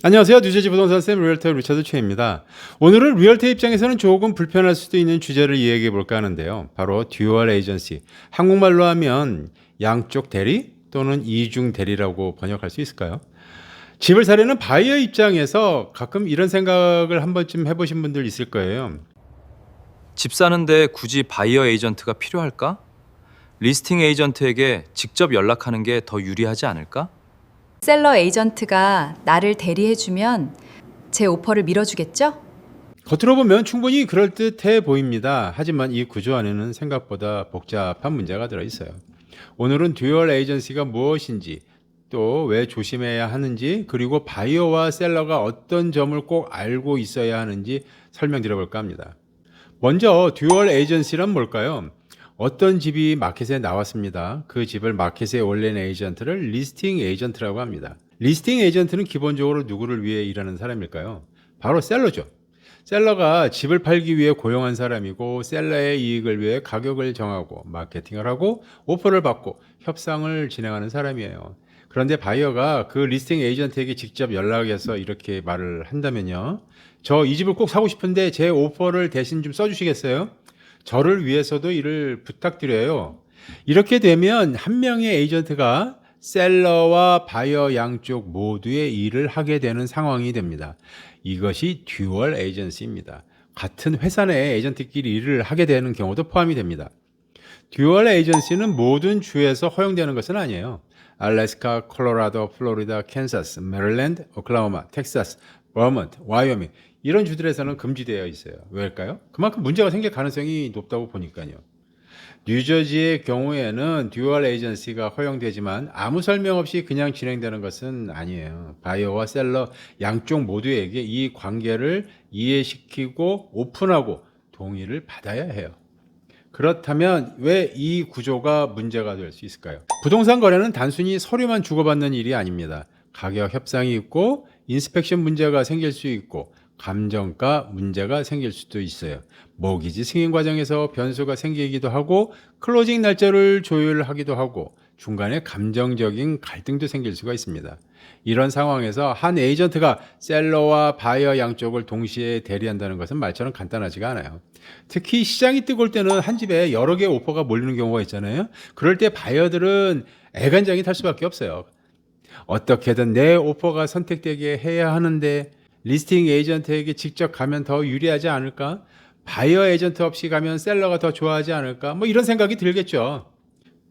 안녕하세요. 뉴저지 부동산 쌤 리얼터 리처드 최입니다. 오늘은 리얼터 입장에서는 조금 불편할 수도 있는 주제를 이야기해 볼까 하는데요. 바로 듀얼 에이전시. 한국말로 하면 양쪽 대리 또는 이중 대리라고 번역할 수 있을까요? 집을 사려는 바이어 입장에서 가끔 이런 생각을 한 번쯤 해보신 분들 있을 거예요. 집 사는데 굳이 바이어 에이전트가 필요할까? 리스팅 에이전트에게 직접 연락하는 게 더 유리하지 않을까? 셀러 에이전트가 나를 대리해주면 제 오퍼를 밀어주겠죠? 겉으로 보면 충분히 그럴듯해 보입니다. 하지만 이 구조 안에는 생각보다 복잡한 문제가 들어있어요. 오늘은 듀얼 에이전시가 무엇인지, 또 왜 조심해야 하는지, 그리고 바이어와 셀러가 어떤 점을 꼭 알고 있어야 하는지 설명드려 볼까 합니다. 먼저 듀얼 에이전시란 뭘까요? 어떤 집이 마켓에 나왔습니다. 그 집을 마켓에 올린 에이전트를 리스팅 에이전트라고 합니다. 리스팅 에이전트는 기본적으로 누구를 위해 일하는 사람일까요? 바로 셀러죠. 셀러가 집을 팔기 위해 고용한 사람이고, 셀러의 이익을 위해 가격을 정하고 마케팅을 하고 오퍼를 받고 협상을 진행하는 사람이에요. 그런데 바이어가 그 리스팅 에이전트에게 직접 연락해서 이렇게 말을 한다면요, 저 이 집을 꼭 사고 싶은데 제 오퍼를 대신 좀 써주시겠어요? 저를 위해서도 일을 부탁드려요. 이렇게 되면 한 명의 에이전트가 셀러와 바이어 양쪽 모두의 일을 하게 되는 상황이 됩니다. 이것이 듀얼 에이전시입니다. 같은 회사 내 에이전트끼리 일을 하게 되는 경우도 포함이 됩니다. 듀얼 에이전시는 모든 주에서 허용되는 것은 아니에요. 알래스카, 콜로라도, 플로리다, 캔사스, 메릴랜드, 오클라호마, 텍사스, 버먼트, 와이오밍 이런 주들에서는 금지되어 있어요. 왜일까요? 그만큼 문제가 생길 가능성이 높다고 보니까요. 뉴저지의 경우에는 듀얼 에이전시가 허용되지만 아무 설명 없이 그냥 진행되는 것은 아니에요. 바이어와 셀러 양쪽 모두에게 이 관계를 이해시키고 오픈하고 동의를 받아야 해요. 그렇다면 왜 이 구조가 문제가 될 수 있을까요? 부동산 거래는 단순히 서류만 주고받는 일이 아닙니다. 가격 협상이 있고 인스펙션 문제가 생길 수 있고 감정가 문제가 생길 수도 있어요. 모기지 승인 과정에서 변수가 생기기도 하고 클로징 날짜를 조율하기도 하고 중간에 감정적인 갈등도 생길 수가 있습니다. 이런 상황에서 한 에이전트가 셀러와 바이어 양쪽을 동시에 대리한다는 것은 말처럼 간단하지가 않아요. 특히 시장이 뜨거울 때는 한 집에 여러 개의 오퍼가 몰리는 경우가 있잖아요. 그럴 때 바이어들은 애간장이 탈 수밖에 없어요. 어떻게든 내 오퍼가 선택되게 해야 하는데 리스팅 에이전트에게 직접 가면 더 유리하지 않을까? 바이어 에이전트 없이 가면 셀러가 더 좋아하지 않을까? 뭐 이런 생각이 들겠죠.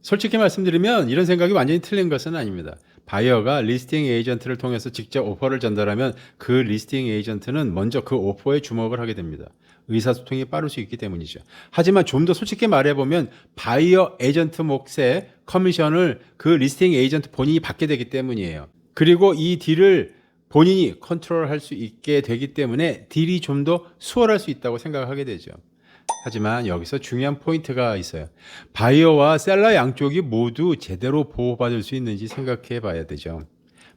솔직히 말씀드리면 이런 생각이 완전히 틀린 것은 아닙니다. 바이어가 리스팅 에이전트를 통해서 직접 오퍼를 전달하면 그 리스팅 에이전트는 먼저 그 오퍼에 주목을 하게 됩니다. 의사소통이 빠를 수 있기 때문이죠. 하지만 좀 더 솔직히 말해보면 바이어 에이전트 몫의 커미션을 그 리스팅 에이전트 본인이 받게 되기 때문이에요. 그리고 이 딜을 본인이 컨트롤할 수 있게 되기 때문에 딜이 좀 더 수월할 수 있다고 생각하게 되죠. 하지만 여기서 중요한 포인트가 있어요. 바이어와 셀러 양쪽이 모두 제대로 보호받을 수 있는지 생각해 봐야 되죠.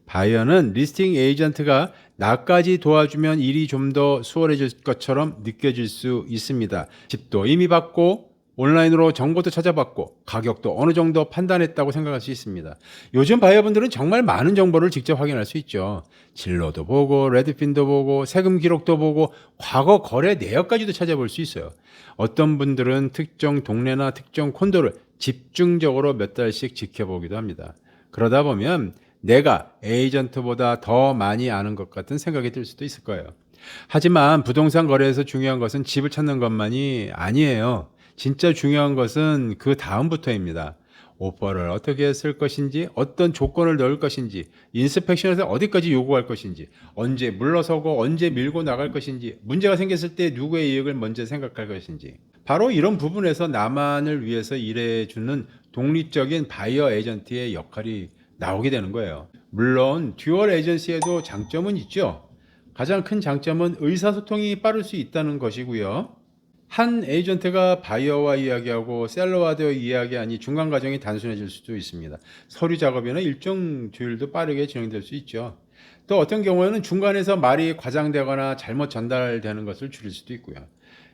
바이어는 리스팅 에이전트가 나까지 도와주면 일이 좀 더 수월해질 것처럼 느껴질 수 있습니다. 집도 이미 받고 온라인으로 정보도 찾아봤고 가격도 어느 정도 판단했다고 생각할 수 있습니다. 요즘 바이어분들은 정말 많은 정보를 직접 확인할 수 있죠. 진로도 보고 레드핀도 보고 세금 기록도 보고 과거 거래 내역까지도 찾아볼 수 있어요. 어떤 분들은 특정 동네나 특정 콘도를 집중적으로 몇 달씩 지켜보기도 합니다. 그러다 보면 내가 에이전트보다 더 많이 아는 것 같은 생각이 들 수도 있을 거예요. 하지만 부동산 거래에서 중요한 것은 집을 찾는 것만이 아니에요. 진짜 중요한 것은 그 다음부터입니다. 오퍼를 어떻게 쓸 것인지, 어떤 조건을 넣을 것인지, 인스펙션에서 어디까지 요구할 것인지, 언제 물러서고 언제 밀고 나갈 것인지, 문제가 생겼을 때 누구의 이익을 먼저 생각할 것인지. 바로 이런 부분에서 나만을 위해서 일해주는 독립적인 바이어 에이전트의 역할이 나오게 되는 거예요. 물론 듀얼 에이전시에도 장점은 있죠. 가장 큰 장점은 의사소통이 빠를 수 있다는 것이고요. 한 에이전트가 바이어와 이야기하고 셀러와도 이야기하니 중간 과정이 단순해질 수도 있습니다. 서류 작업이나 일정 조율도 빠르게 진행될 수 있죠. 또 어떤 경우에는 중간에서 말이 과장되거나 잘못 전달되는 것을 줄일 수도 있고요.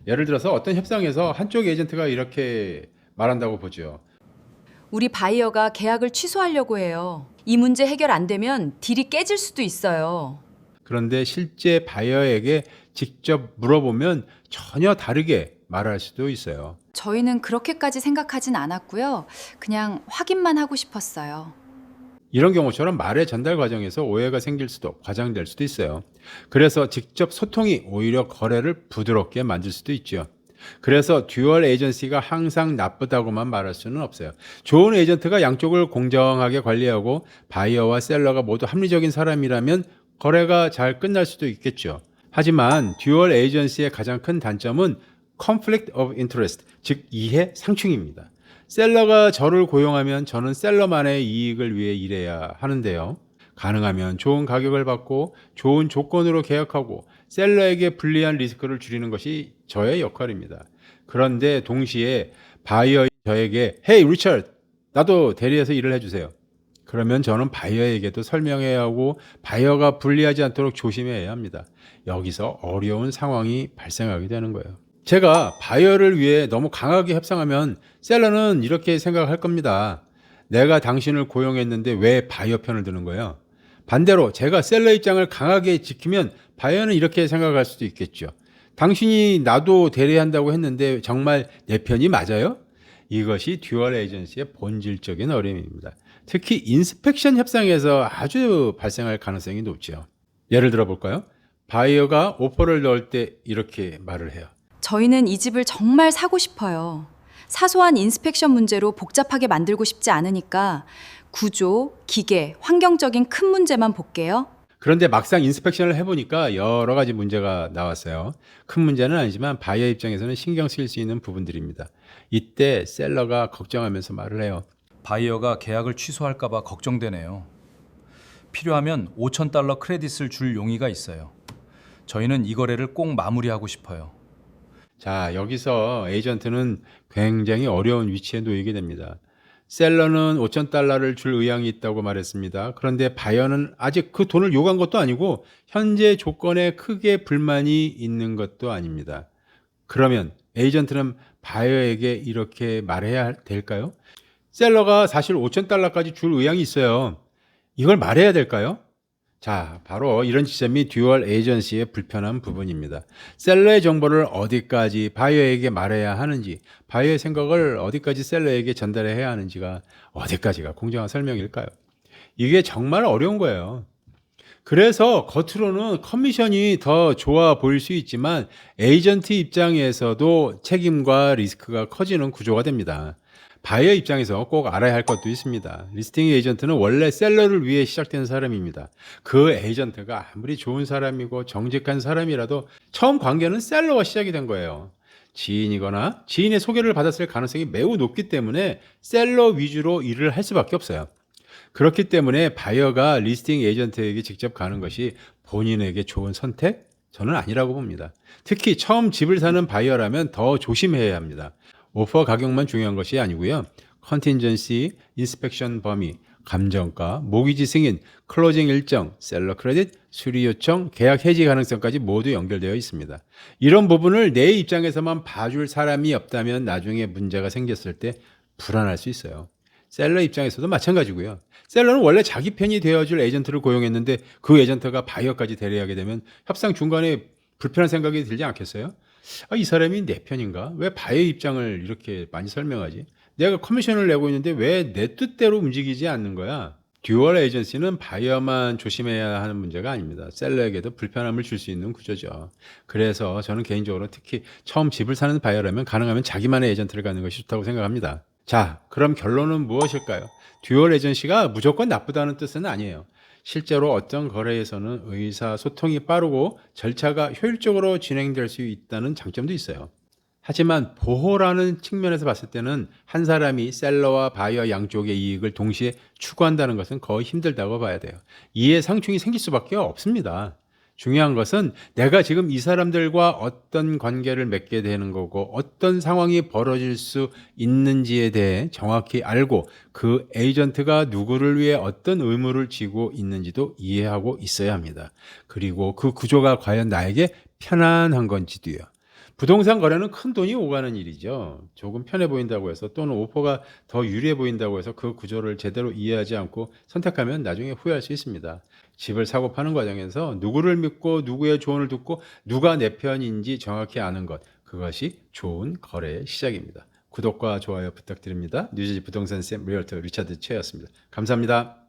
예를 들어서 어떤 협상에서 한쪽 에이전트가 이렇게 말한다고 보죠. 우리 바이어가 계약을 취소하려고 해요. 이 문제 해결 안 되면 딜이 깨질 수도 있어요. 그런데 실제 바이어에게 직접 물어보면 전혀 다르게 말할 수도 있어요. 저희는 그렇게까지 생각하진 않았고요. 그냥 확인만 하고 싶었어요. 이런 경우처럼 말의 전달 과정에서 오해가 생길 수도 과장될 수도 있어요. 그래서 직접 소통이 오히려 거래를 부드럽게 만들 수도 있죠. 그래서 듀얼 에이전시가 항상 나쁘다고만 말할 수는 없어요. 좋은 에이전트가 양쪽을 공정하게 관리하고 바이어와 셀러가 모두 합리적인 사람이라면 거래가 잘 끝날 수도 있겠죠. 하지만 듀얼 에이전시의 가장 큰 단점은 conflict of interest, 즉 이해 상충입니다. 셀러가 저를 고용하면 저는 셀러만의 이익을 위해 일해야 하는데요. 가능하면 좋은 가격을 받고 좋은 조건으로 계약하고 셀러에게 불리한 리스크를 줄이는 것이 저의 역할입니다. 그런데 동시에 바이어인 저에게 Hey 리처드, 나도 대리해서 일을 해주세요. 그러면 저는 바이어에게도 설명해야 하고 바이어가 불리하지 않도록 조심해야 합니다. 여기서 어려운 상황이 발생하게 되는 거예요. 제가 바이어를 위해 너무 강하게 협상하면 셀러는 이렇게 생각할 겁니다. 내가 당신을 고용했는데 왜 바이어 편을 드는 거예요? 반대로 제가 셀러 입장을 강하게 지키면 바이어는 이렇게 생각할 수도 있겠죠. 당신이 나도 대리한다고 했는데 정말 내 편이 맞아요? 이것이 듀얼 에이전시의 본질적인 어려움입니다. 특히 인스펙션 협상에서 아주 발생할 가능성이 높죠. 예를 들어 볼까요? 바이어가 오퍼를 넣을 때 이렇게 말을 해요. 저희는 이 집을 정말 사고 싶어요. 사소한 인스펙션 문제로 복잡하게 만들고 싶지 않으니까 구조, 기계, 환경적인 큰 문제만 볼게요. 그런데 막상 인스펙션을 해보니까 여러 가지 문제가 나왔어요. 큰 문제는 아니지만 바이어 입장에서는 신경 쓰일 수 있는 부분들입니다. 이때 셀러가 걱정하면서 말을 해요. 바이어가 계약을 취소할까 봐 걱정되네요. 필요하면 $5,000 크레딧을 줄 용의가 있어요. 저희는 이 거래를 꼭 마무리하고 싶어요. 자, 여기서 에이전트는 굉장히 어려운 위치에 놓이게 됩니다. 셀러는 $5,000를 줄 의향이 있다고 말했습니다. 그런데 바이어는 아직 그 돈을 요구한 것도 아니고 현재 조건에 크게 불만이 있는 것도 아닙니다. 그러면 에이전트는 바이어에게 이렇게 말해야 될까요? 셀러가 사실 $5,000까지 줄 의향이 있어요. 이걸 말해야 될까요? 자, 바로 이런 지점이 듀얼 에이전시의 불편한 부분입니다. 셀러의 정보를 어디까지 바이어에게 말해야 하는지, 바이어의 생각을 어디까지 셀러에게 전달해야 하는지가 어디까지가 공정한 설명일까요? 이게 정말 어려운 거예요. 그래서 겉으로는 커미션이 더 좋아 보일 수 있지만 에이전트 입장에서도 책임과 리스크가 커지는 구조가 됩니다. 바이어 입장에서 꼭 알아야 할 것도 있습니다. 리스팅 에이전트는 원래 셀러를 위해 시작된 사람입니다. 그 에이전트가 아무리 좋은 사람이고 정직한 사람이라도 처음 관계는 셀러와 시작이 된 거예요. 지인이거나 지인의 소개를 받았을 가능성이 매우 높기 때문에 셀러 위주로 일을 할 수밖에 없어요. 그렇기 때문에 바이어가 리스팅 에이전트에게 직접 가는 것이 본인에게 좋은 선택? 저는 아니라고 봅니다. 특히 처음 집을 사는 바이어라면 더 조심해야 합니다. 오퍼 가격만 중요한 것이 아니고요. 컨틴전시, 인스펙션 범위, 감정가, 모기지 승인, 클로징 일정, 셀러 크레딧, 수리 요청, 계약 해지 가능성까지 모두 연결되어 있습니다. 이런 부분을 내 입장에서만 봐줄 사람이 없다면 나중에 문제가 생겼을 때 불안할 수 있어요. 셀러 입장에서도 마찬가지고요. 셀러는 원래 자기 편이 되어줄 에이전트를 고용했는데 그 에이전트가 바이어까지 대리하게 되면 협상 중간에 불편한 생각이 들지 않겠어요? 이 사람이 내 편인가? 왜 바이어 입장을 이렇게 많이 설명하지? 내가 커미션을 내고 있는데 왜 내 뜻대로 움직이지 않는 거야? 듀얼 에이전시는 바이어만 조심해야 하는 문제가 아닙니다. 셀러에게도 불편함을 줄 수 있는 구조죠. 그래서 저는 개인적으로 특히 처음 집을 사는 바이어라면 가능하면 자기만의 에이전트를 갖는 것이 좋다고 생각합니다. 자, 그럼 결론은 무엇일까요? 듀얼 에이전시가 무조건 나쁘다는 뜻은 아니에요. 실제로 어떤 거래에서는 의사소통이 빠르고 절차가 효율적으로 진행될 수 있다는 장점도 있어요. 하지만 보호라는 측면에서 봤을 때는 한 사람이 셀러와 바이어 양쪽의 이익을 동시에 추구한다는 것은 거의 힘들다고 봐야 돼요. 이해 상충이 생길 수밖에 없습니다. 중요한 것은 내가 지금 이 사람들과 어떤 관계를 맺게 되는 거고 어떤 상황이 벌어질 수 있는지에 대해 정확히 알고 그 에이전트가 누구를 위해 어떤 의무를 지고 있는지도 이해하고 있어야 합니다. 그리고 그 구조가 과연 나에게 편안한 건지도요. 부동산 거래는 큰 돈이 오가는 일이죠. 조금 편해 보인다고 해서 또는 오퍼가 더 유리해 보인다고 해서 그 구조를 제대로 이해하지 않고 선택하면 나중에 후회할 수 있습니다. 집을 사고 파는 과정에서 누구를 믿고 누구의 조언을 듣고 누가 내 편인지 정확히 아는 것, 그것이 좋은 거래의 시작입니다. 구독과 좋아요 부탁드립니다. 뉴저지 부동산 쌤 리얼터 리차드 최였습니다. 감사합니다.